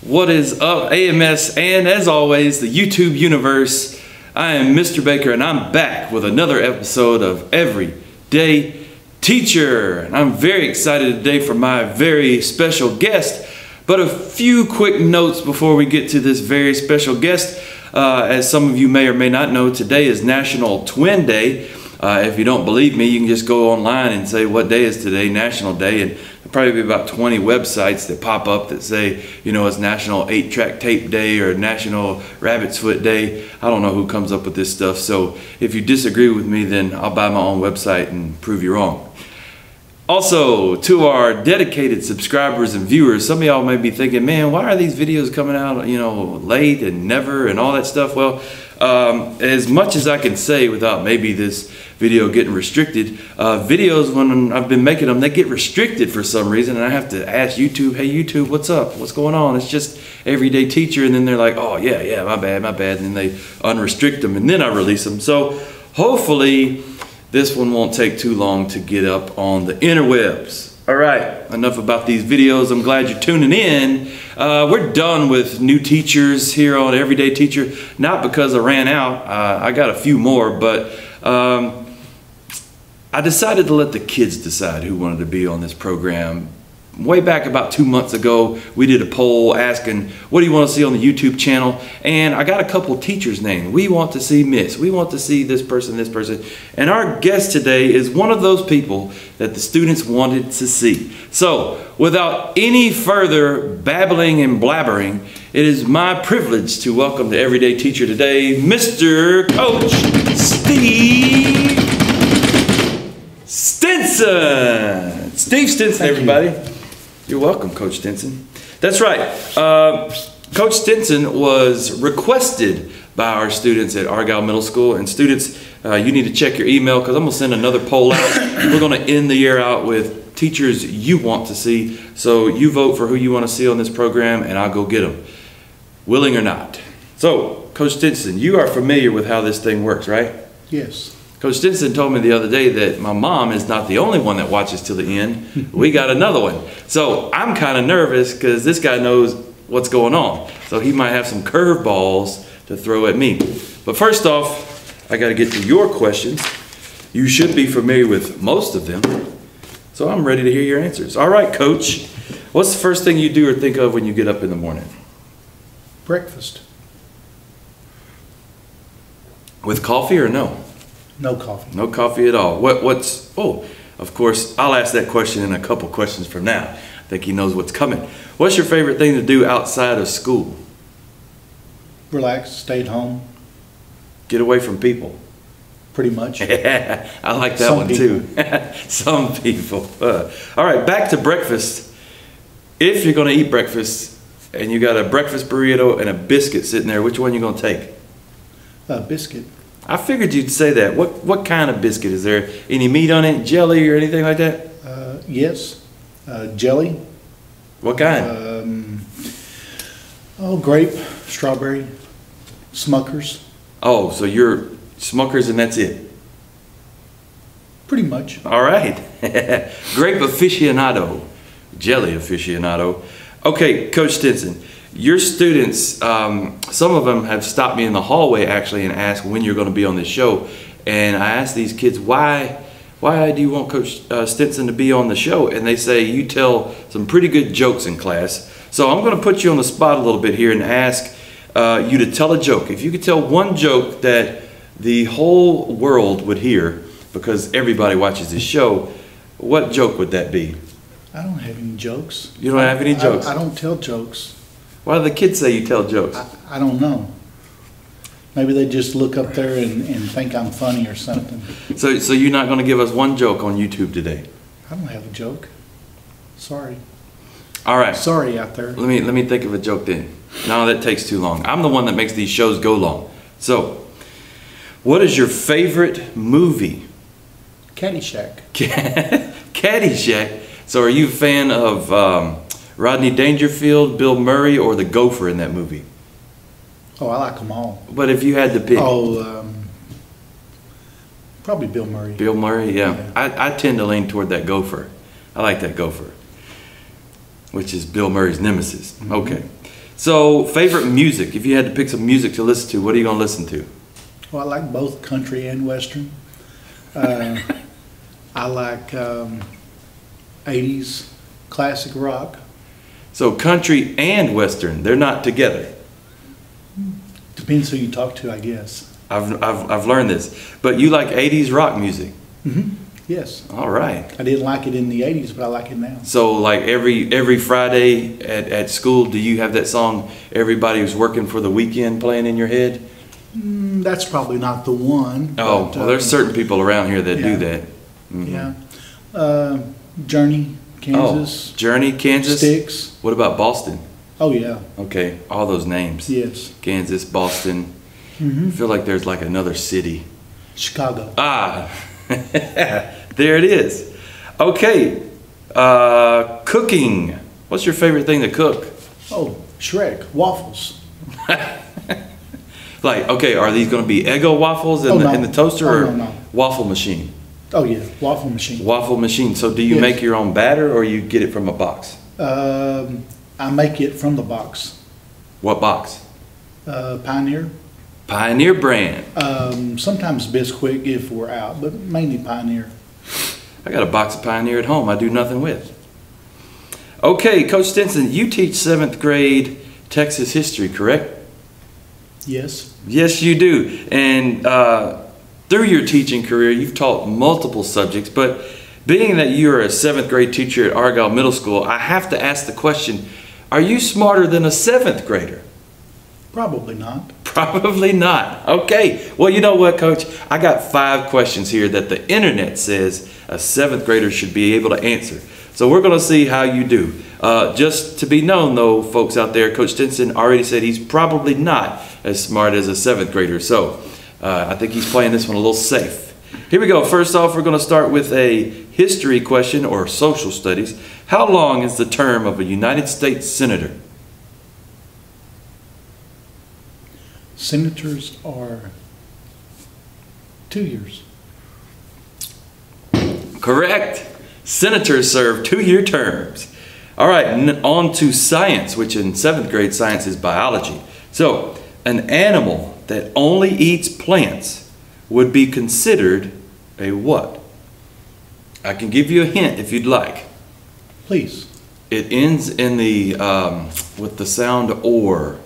What is up, AMS, and as always, the YouTube universe? I am Mr. Baker, and I'm back with another episode of Everyday Teacher. And I'm very excited today for my very special guest. But a few quick notes before we get to this very special guest. As some of you may or may not know, today is National Twin Day. If you don't believe me, you can just go online and say, what day is today, National Day, and there'll probably be about 20 websites that pop up that say, you know, it's National 8-Track Tape Day or National Rabbit's Foot Day. I don't know who comes up with this stuff, so if you disagree with me, then I'll buy my own website and prove you wrong. Also, to our dedicated subscribers and viewers, some of y'all may be thinking, man, why are these videos coming out, you know, late and never and all that stuff? Well, as much as I can say without maybe this video getting restricted, videos, when I've been making them, they get restricted for some reason, and I have to ask YouTube, hey YouTube, what's up? What's going on? It's just Everyday Teacher, and then they're like, oh yeah, my bad, and then they unrestrict them, and then I release them. So hopefully this one won't take too long to get up on the interwebs. All right, enough about these videos. I'm glad you're tuning in. We're done with new teachers here on Everyday Teacher. Not because I ran out. I got a few more, but I decided to let the kids decide who wanted to be on this program. Way back about 2 months ago, we did a poll asking, what do you want to see on the YouTube channel? And I got a couple teachers named. We want to see Miss. We want to see this person, this person. And our guest today is one of those people that the students wanted to see. So, without any further babbling and blabbering, it is my privilege to welcome the Everyday Teacher today, Mr. Coach Steve Stinson. Steve Stinson, everybody. You're welcome, Coach Stinson. That's right. Coach Stinson was requested by our students at Argyle Middle School. And students, you need to check your email because I'm going to send another poll out. We're going to end the year out with teachers you want to see. So you vote for who you want to see on this program, and I'll go get them, willing or not. So, Coach Stinson, you are familiar with how this thing works, right? Yes. Coach Stinson told me the other day that my mom is not the only one that watches till the end. We got another one. So I'm kind of nervous because this guy knows what's going on. So he might have some curveballs to throw at me. But first off, I got to get to your questions. You should be familiar with most of them. So I'm ready to hear your answers. All right, Coach. What's the first thing you do or think of when you get up in the morning? Breakfast. With coffee or no? No coffee. No coffee at all. Oh, of course, I'll ask that question in a couple questions from now. I think he knows what's coming. What's your favorite thing to do outside of school? Relax, stay at home. Get away from people. Pretty much. I like that one too. Some people. All right, back to breakfast. If you're going to eat breakfast and you got a breakfast burrito and a biscuit sitting there, which one are you going to take? Biscuit. I figured you'd say that. What kind of biscuit? Is there any meat on it, jelly or anything like that? Yes. Jelly. What kind? Grape, strawberry, Smuckers. Oh, so you're Smuckers and that's it? Pretty much. All right. Grape aficionado, jelly aficionado. Okay, Coach Stinson. Your students, some of them have stopped me in the hallway actually and asked when you're going to be on this show. And I asked these kids, why do you want Coach Stinson to be on the show? And they say, you tell some pretty good jokes in class. So I'm going to put you on the spot a little bit here and ask you to tell a joke. If you could tell one joke that the whole world would hear, because everybody watches this show, what joke would that be? I don't have any jokes. You don't have any jokes? I don't tell jokes. Why do the kids say you tell jokes? I don't know. Maybe they just look up there and think I'm funny or something. So you're not going to give us one joke on YouTube today? I don't have a joke. Sorry. All right. Sorry out there. Let me think of a joke then. No, that takes too long. I'm the one that makes these shows go long. So, what is your favorite movie? Caddyshack. Caddyshack. So are you a fan of Rodney Dangerfield, Bill Murray, or the gopher in that movie? Oh, I like them all. But if you had to pick. Oh, probably Bill Murray. Bill Murray, yeah. I tend to lean toward that gopher. I like that gopher, which is Bill Murray's nemesis. Mm-hmm. Okay. So, favorite music? If you had to pick some music to listen to, what are you going to listen to? Well, I like both country and western. I like 80s classic rock. So, country and western, they're not together. Depends who you talk to, I guess. I've learned this. But you like 80s rock music? Yes. All right. I didn't like it in the 80s, but I like it now. So, like every Friday at school, do you have that song, Everybody Was Working for the Weekend, playing in your head? That's probably not the one. Oh, but, well, there's certain people around here that do that. Yeah. Journey, Kansas. Oh, Journey, Kansas. Styx. What about Boston? Oh, yeah. Okay, all those names. Yes. Kansas, Boston. I feel like there's like another city. Chicago. Ah, there it is. Okay, cooking. What's your favorite thing to cook? Oh, Shrek. Waffles. Like, okay, are these going to be Eggo waffles in the toaster or no. waffle machine? Oh, yeah. Waffle machine. Waffle machine. So do you make your own batter or you get it from a box? I make it from the box. What box? Pioneer. Pioneer brand. Sometimes Bisquick if we're out, but mainly Pioneer. I got a box of Pioneer at home I do nothing with. Okay, Coach Stinson, you teach 7th grade Texas history, correct? Yes. Yes, you do. And through your teaching career, you've taught multiple subjects, but being that you're a 7th grade teacher at Argyle Middle School, I have to ask the question, are you smarter than a 7th grader? Probably not. Probably not. Okay. Well, you know what, Coach? I got 5 questions here that the internet says a 7th grader should be able to answer. So we're going to see how you do. Just to be known, though, folks out there, Coach Stinson already said he's probably not as smart as a 7th grader. So I think he's playing this one a little safe. Here we go. First off, we're going to start with a history question or social studies. How long is the term of a United States Senator? Senators are 2 years. Correct. Senators serve 2-year terms. All right, on to science, which in 7th grade science is biology. So, an animal that only eats plants would be considered a what? I can give you a hint if you'd like. Please. It ends in the with the sound or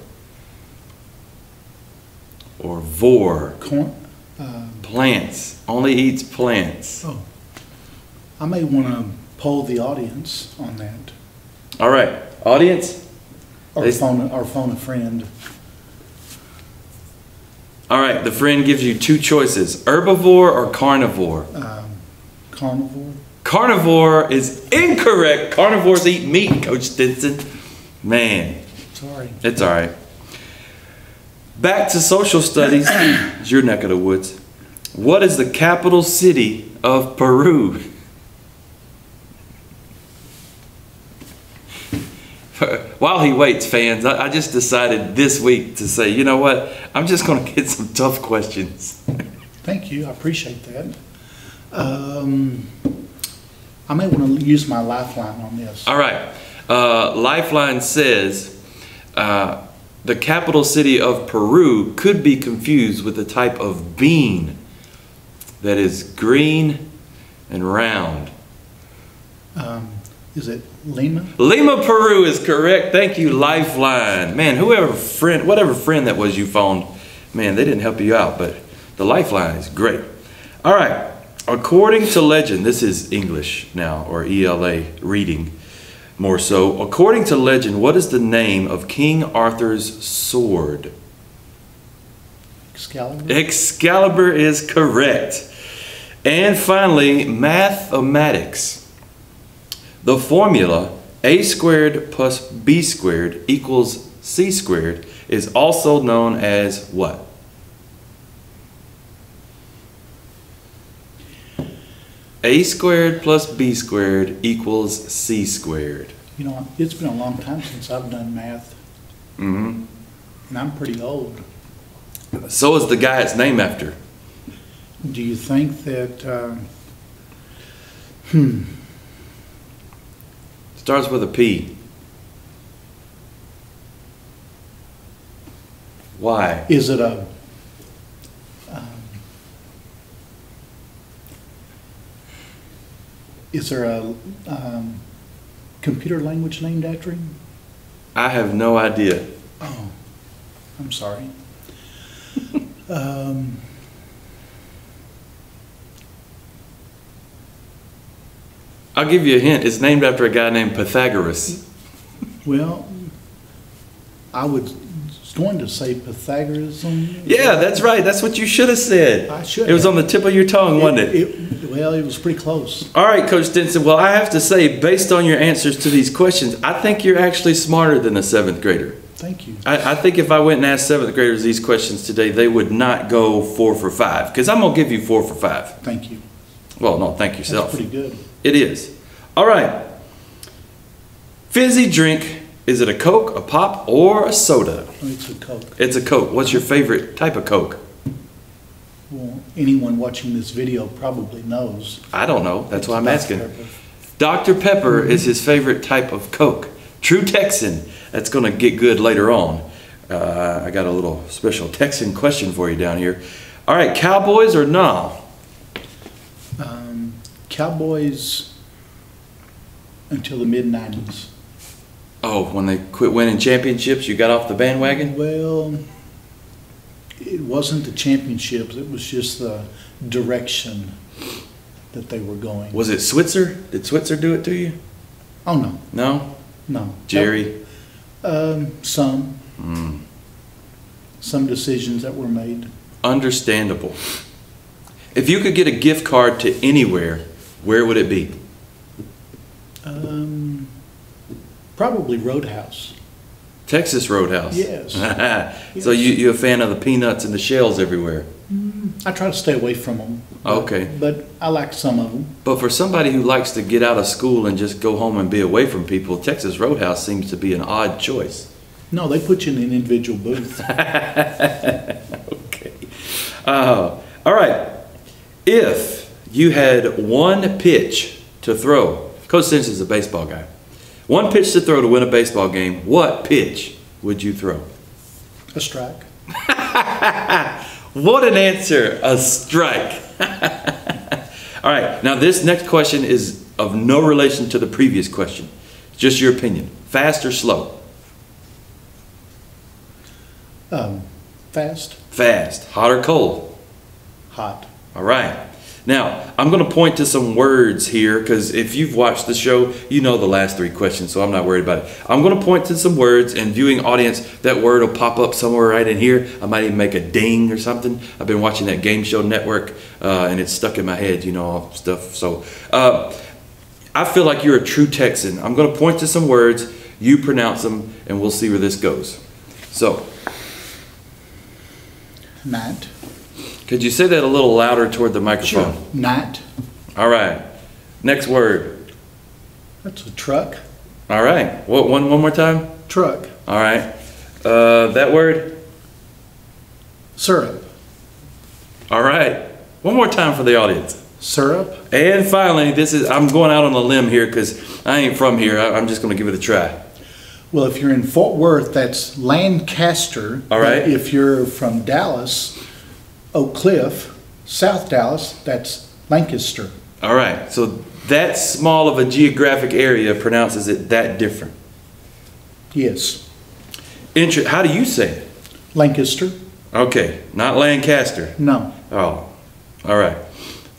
vor. Corn. Plants. Only eats plants. Oh. I may want to poll the audience on that. All right, audience. Or phone a friend. All right, the friend gives you 2 choices: herbivore or carnivore. Carnivore. Carnivore is incorrect. Carnivores eat meat, Coach Stinson. Man. Sorry. It's all right. Back to social studies. It's your neck of the woods. What is the capital city of Peru? While he waits, fans, I just decided this week to say, you know what? I'm just going to get some tough questions. Thank you. I appreciate that. I may want to use my lifeline on this. All right. Lifeline says the capital city of Peru could be confused with a type of bean that is green and round. Is it Lima? Lima, Peru is correct. Thank you, Lifeline. Man, whatever friend that was you phoned, man, they didn't help you out, but the Lifeline is great. All right. According to legend, this is English now, or ELA reading more so. According to legend, what is the name of King Arthur's sword? Excalibur? Excalibur is correct. And finally, mathematics. The formula a squared plus b squared equals c squared is also known as what? A squared plus b squared equals c squared. You know, it's been a long time since I've done math. Mm-hmm. And I'm pretty old. So is the guy it's named after. Do you think that, Starts with a P. Why? Is it is there a computer language named after him? I have no idea. Oh, I'm sorry. I'll give you a hint. It's named after a guy named Pythagoras. Well, I was going to say Pythagoreanism. Yeah, that's right. That's what you should have said. I should It was have. on the tip of your tongue, wasn't it? Well, it was pretty close. All right, Coach Stinson. Well, I have to say, based on your answers to these questions, I think you're actually smarter than a 7th grader. Thank you. I think if I went and asked 7th graders these questions today, they would not go 4 for 5. Because I'm going to give you 4 for 5. Thank you. Well, no, thank yourself. That's pretty good. It is. All right. Fizzy drink. Is it a Coke, a pop, or a soda? It's a Coke. It's a Coke. What's your favorite type of Coke? Well, anyone watching this video probably knows. I don't know. That's why I'm Dr. asking. Pepper. Dr. Pepper is his favorite type of Coke. True Texan. That's going to get good later on. I got a little special Texan question for you down here. All right, Cowboys or no? Cowboys until the mid-90s. Oh, when they quit winning championships, you got off the bandwagon? Well, it wasn't the championships. It was just the direction that they were going. Was it Switzer? Did Switzer do it to you? Oh, no. No? No. Jerry? Some. Some decisions that were made. Understandable. If you could get a gift card to anywhere, where would it be? Probably Roadhouse. Texas Roadhouse. Yes. So you're a fan of the peanuts and the shells everywhere. I try to stay away from them. Okay. But I like some of them. But for somebody who likes to get out of school and just go home and be away from people, Texas Roadhouse seems to be an odd choice. No, they put you in an individual booth. Okay. All right. If you had one pitch to throw, Coach Stinson's a baseball guy. One pitch to throw to win a baseball game, what pitch would you throw? A strike. What an answer, a strike. All right, now this next question is of no relation to the previous question. Just your opinion. Fast or slow? Fast. Fast. Hot or cold? Hot. All right. Now, I'm going to point to some words here because if you've watched the show, you know the last 3 questions, so I'm not worried about it. I'm going to point to some words, and viewing audience, that word will pop up somewhere right in here. I might even make a ding or something. I've been watching that Game Show Network, and it's stuck in my head, you know, all stuff. So I feel like you're a true Texan. I'm going to point to some words, you pronounce them, and we'll see where this goes. So, Night. could you say that a little louder toward the microphone? Sure. Night. All right. Next word. That's a truck. All right. What? One more time. Truck. All right. That word. Syrup. All right. One more time for the audience. Syrup. And finally, I'm going out on a limb here because I ain't from here. I'm just going to give it a try. Well, if you're in Fort Worth, that's Lancaster. All right. But if you're from Dallas, Oak Cliff, South Dallas, that's Lancaster. All right. So that small of a geographic area pronounces it that different. Yes. How do you say it? Lancaster. Okay. Not Lancaster. No. Oh. All right.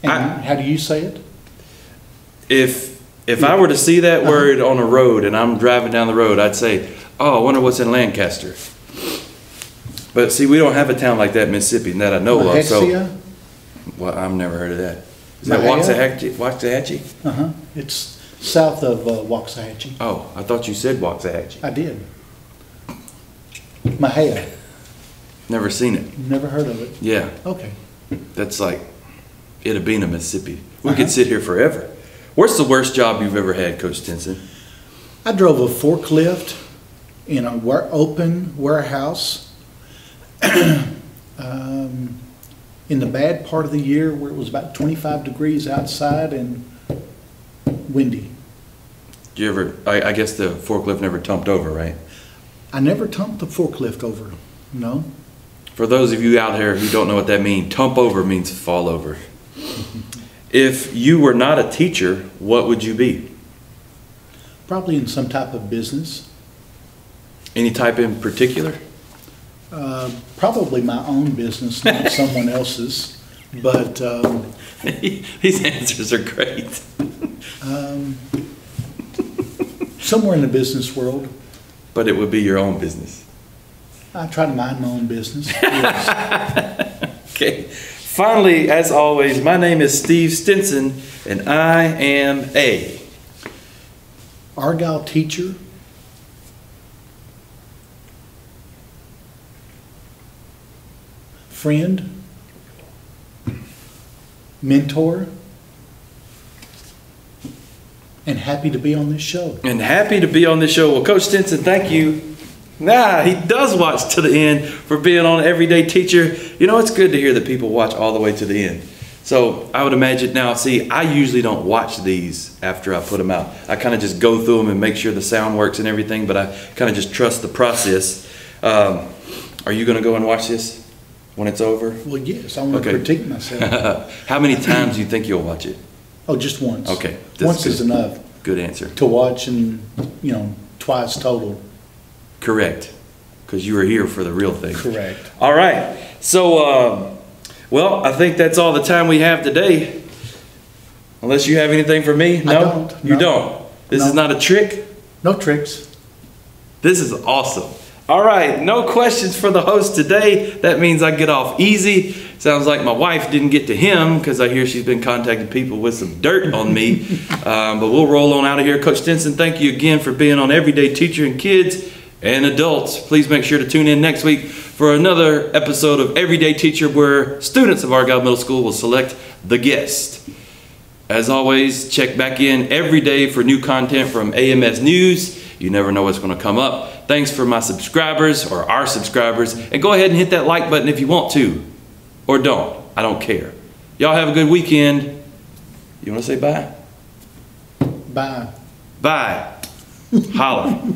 And how do you say it? If I were to see that word on a road and I'm driving down the road, I'd say, oh, I wonder what's in Lancaster. But see, we don't have a town like that in Mississippi that I know of. So, Mahexia? well, I've never heard of that. Is that Mahia? Waxahachie? It's south of Waxahachie. Oh, I thought you said Waxahachie. I did. Mahia. Never seen it. Never heard of it. Yeah, Okay. that's like Itabena, Mississippi. We could sit here forever. What's the worst job you've ever had, Coach Stinson? I drove a forklift in a open warehouse in the bad part of the year where it was about 25 degrees outside and windy. Do you ever? I guess the forklift never tumped over, right? I never tumped the forklift over. No. For those of you out there who don't know what that means, tump over means fall over. If you were not a teacher, what would you be? Probably in some type of business. Any type in particular? Probably my own business, not someone else's. But These answers are great. Somewhere in the business world. But it would be your own business. I try to mind my own business. Yes. Okay. Finally, as always, my name is Steve Stinson, and I am a Argyle teacher, friend, mentor, and happy to be on this show. And happy to be on this show. Well, Coach Stinson, thank you. He does watch to the end for being on Everyday Teacher. You know, it's good to hear that people watch all the way to the end. So I would imagine now, see, I usually don't watch these after I put them out. I kind of just go through them and make sure the sound works and everything, but I kind of just trust the process. Are you going to go and watch this when it's over? Well, yes, I want to critique myself. How many times do you think you'll watch it? Oh, just once. Okay. Once is enough. Good answer. To watch and, twice total. Correct. Because you were here for the real thing. Correct. All right. So, well, I think that's all the time we have today. Unless you have anything for me? No? I don't. You No. don't? This No. is not a trick? No tricks. This is awesome. All right. No questions for the host today. That means I get off easy. Sounds like my wife didn't get to him because I hear she's been contacting people with some dirt on me. But we'll roll on out of here. Coach Stinson, thank you again for being on Everyday Teacher, and kids and adults, please make sure to tune in next week for another episode of Everyday Teacher, where students of Argyle Middle School will select the guest. As always, check back in every day for new content from AMS News. You never know what's going to come up. Thanks for my subscribers, or our subscribers, and go ahead and hit that like button if you want to, or don't. I don't care. Y'all have a good weekend. You want to say bye? Bye. Bye. Holla.